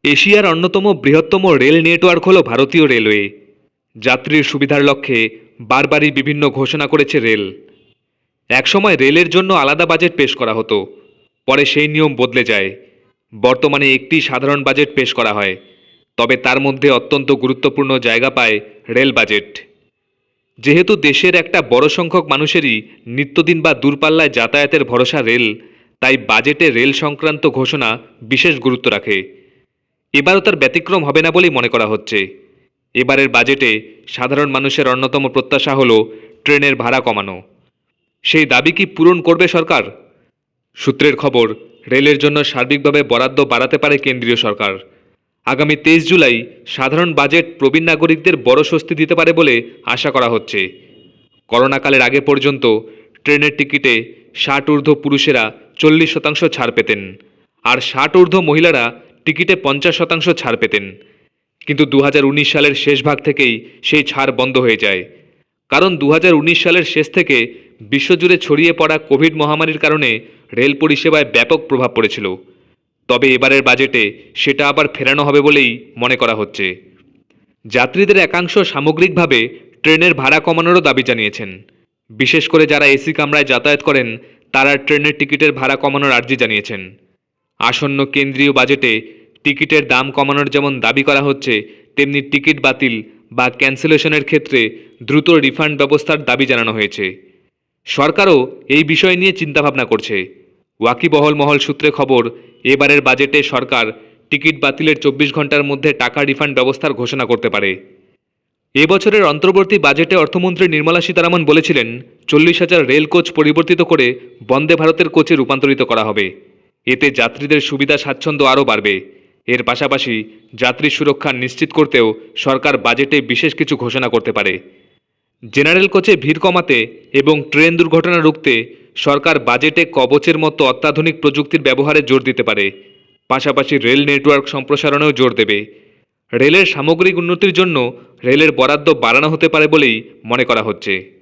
এশিয়ার অন্যতম বৃহত্তম রেল নেটওয়ার্ক হল ভারতীয় রেলওয়ে। যাত্রীর সুবিধার লক্ষ্যে বারবারই বিভিন্ন ঘোষণা করেছে রেল। একসময় রেলের জন্য আলাদা বাজেট পেশ করা হতো, পরে সেই নিয়ম বদলে যায়। বর্তমানে একটি সাধারণ বাজেট পেশ করা হয়, তবে তার মধ্যে অত্যন্ত গুরুত্বপূর্ণ জায়গা পায় রেল বাজেট। যেহেতু দেশের একটা বড় সংখ্যক মানুষেরই নিত্যদিন বা দূরপাল্লায় যাতায়াতের ভরসা রেল, তাই বাজেটে রেল সংক্রান্ত ঘোষণা বিশেষ গুরুত্ব রাখে। এবারও তার ব্যতিক্রম হবে না বলেই মনে করা হচ্ছে। এবারের বাজেটে সাধারণ মানুষের অন্যতম প্রত্যাশা হল ট্রেনের ভাড়া কমানো। সেই দাবি কি পূরণ করবে সরকার? সূত্রের খবর, রেলের জন্য সার্বিকভাবে বরাদ্দ বাড়াতে পারে কেন্দ্রীয় সরকার। আগামী 23 জুলাই সাধারণ বাজেট প্রবীণ নাগরিকদের বড় স্বস্তি দিতে পারে বলে আশা করা হচ্ছে। করোনাকালের আগে পর্যন্ত ট্রেনের টিকিটে 60 ঊর্ধ্ব পুরুষেরা 40% ছাড় পেতেন, আর 60 ঊর্ধ্ব মহিলারা টিকিটে 50% ছাড় পেতেন। কিন্তু 2019 সালের শেষ ভাগ থেকেই সেই ছাড় বন্ধ হয়ে যায়। কারণ 2019 সালের শেষ থেকে বিশ্বজুড়ে ছড়িয়ে পড়া কোভিড মহামারীর কারণে রেল পরিষেবায় ব্যাপক প্রভাব পড়েছিল। তবে এবারের বাজেটে সেটা আবার ফেরানো হবে বলেই মনে করা হচ্ছে। যাত্রীদের একাংশ সামগ্রিকভাবে ট্রেনের ভাড়া কমানোরও দাবি জানিয়েছেন। বিশেষ করে যারা এসি কামরায় যাতায়াত করেন, তারা ট্রেনের টিকিটের ভাড়া কমানোর আর্জি জানিয়েছেন। আসন্ন কেন্দ্রীয় বাজেটে টিকিটের দাম কমানোর যেমন দাবি করা হচ্ছে, তেমনি টিকিট বাতিল বা ক্যান্সেলেশনের ক্ষেত্রে দ্রুত রিফান্ড ব্যবস্থার দাবি জানানো হয়েছে। সরকারও এই বিষয় নিয়ে চিন্তাভাবনা করছে। ওয়াকিবহল মহল সূত্রে খবর, এবারের বাজেটে সরকার টিকিট বাতিলের 24 ঘন্টার মধ্যে টাকা রিফান্ড ব্যবস্থার ঘোষণা করতে পারে। এবছরের অন্তর্বর্তী বাজেটে অর্থমন্ত্রী নির্মলা সীতারামন বলেছিলেন, 40,000 রেল কোচ পরিবর্তিত করে বন্দে ভারতের কোচে রূপান্তরিত করা হবে। এতে যাত্রীদের সুবিধা স্বাচ্ছন্দ্য আরও বাড়বে। এর পাশাপাশি যাত্রী সুরক্ষা নিশ্চিত করতেও সরকার বাজেটে বিশেষ কিছু ঘোষণা করতে পারে। জেনারেল কোচে ভিড় কমাতে এবং ট্রেন দুর্ঘটনা রুখতে সরকার বাজেটে কবচের মতো অত্যাধুনিক প্রযুক্তির ব্যবহারে জোর দিতে পারে। পাশাপাশি রেল নেটওয়ার্ক সম্প্রসারণেও জোর দেবে। রেলের সামগ্রিক উন্নতির জন্য রেলের বরাদ্দ বাড়ানো হতে পারে বলেই মনে করা হচ্ছে।